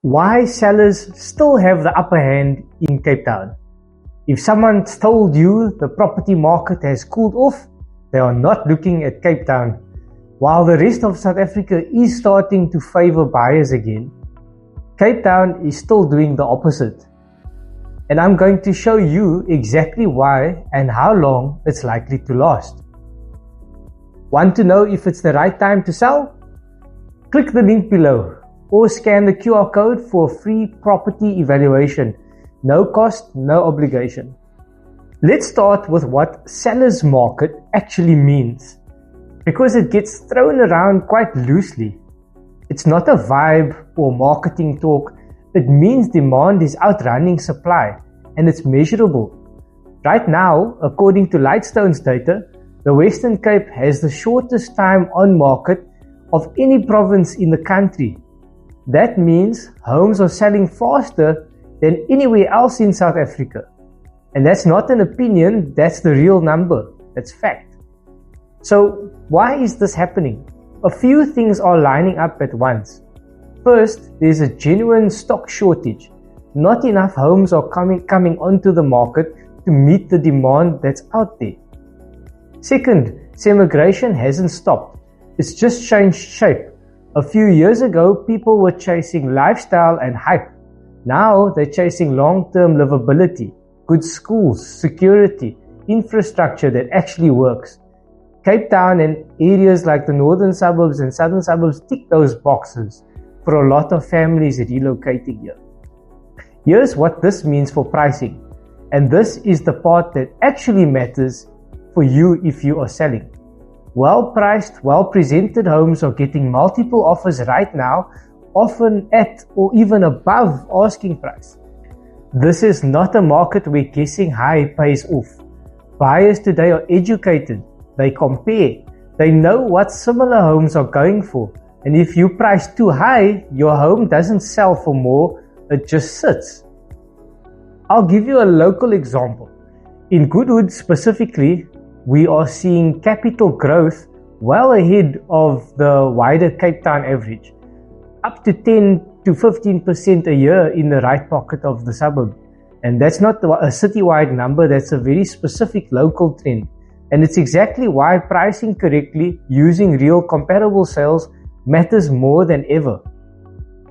Why sellers still have the upper hand in Cape Town. If someone's told you the property market has cooled off, they are not looking at Cape Town. While the rest of South Africa is starting to favor buyers again, Cape Town is still doing the opposite. And I'm going to show you exactly why and how long it's likely to last. Want to know if it's the right time to sell? Click the link below or scan the QR code for a free property evaluation. No cost, no obligation. Let's start with what seller's market actually means, because it gets thrown around quite loosely. It's not a vibe or marketing talk. It means demand is outrunning supply, and it's measurable. Right now, according to Lightstone's data, the Western Cape has the shortest time on market of any province in the country. That means homes are selling faster than anywhere else in South Africa. And that's not an opinion, that's the real number. That's fact. So why is this happening? A few things are lining up at once. First, there's a genuine stock shortage. Not enough homes are coming onto the market to meet the demand that's out there. Second, semigration hasn't stopped. It's just changed shape. A few years ago, people were chasing lifestyle and hype. Now they're chasing long-term livability, good schools, security, infrastructure that actually works. Cape Town and areas like the northern suburbs and southern suburbs tick those boxes for a lot of families relocating here. Here's what this means for pricing, and this is the part that actually matters for you if you are selling. Well-priced, well-presented homes are getting multiple offers right now, often at or even above asking price. This is not a market where guessing high pays off. Buyers today are educated. They compare. They know what similar homes are going for. And if you price too high, your home doesn't sell for more, it just sits. I'll give you a local example. In Goodwood specifically, we are seeing capital growth well ahead of the wider Cape Town average, up to 10 to 15% a year in the right pocket of the suburb. And that's not a citywide number, that's a very specific local trend. And it's exactly why pricing correctly using real comparable sales matters more than ever.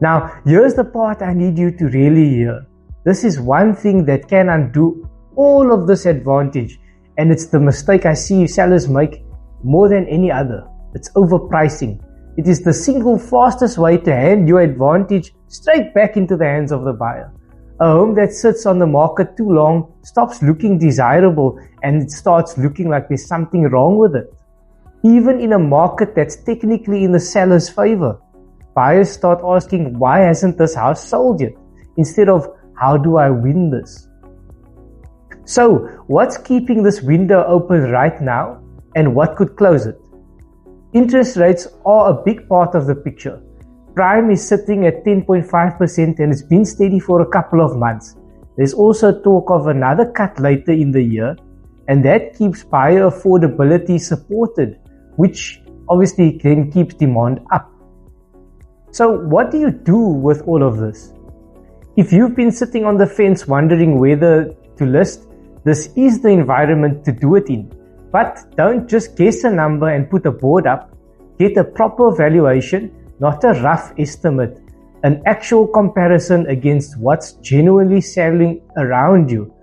Now, here's the part I need you to really hear. This is one thing that can undo all of this advantage. And it's the mistake I see sellers make more than any other. It's overpricing. It is the single fastest way to hand your advantage straight back into the hands of the buyer. A home that sits on the market too long stops looking desirable and it starts looking like there's something wrong with it. Even in a market that's technically in the seller's favor, buyers start asking, why hasn't this house sold yet? Instead of, how do I win this? So, what's keeping this window open right now and what could close it? Interest rates are a big part of the picture. Prime is sitting at 10.5% and it's been steady for a couple of months. There's also talk of another cut later in the year, and that keeps buyer affordability supported, which obviously then keeps demand up. So what do you do with all of this? If you've been sitting on the fence wondering whether to list, this is the environment to do it in. But don't just guess a number and put a board up. Get a proper valuation, not a rough estimate, an actual comparison against what's genuinely selling around you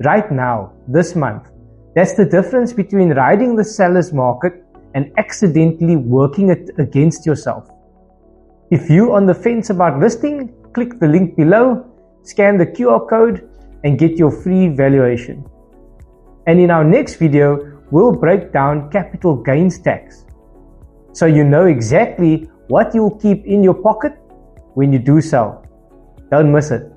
right now, this month. That's the difference between riding the seller's market and accidentally working it against yourself. If you're on the fence about listing, click the link below, scan the QR code, and get your free valuation. And in our next video, we'll break down capital gains tax, so you know exactly what you'll keep in your pocket when you do sell. Don't miss it.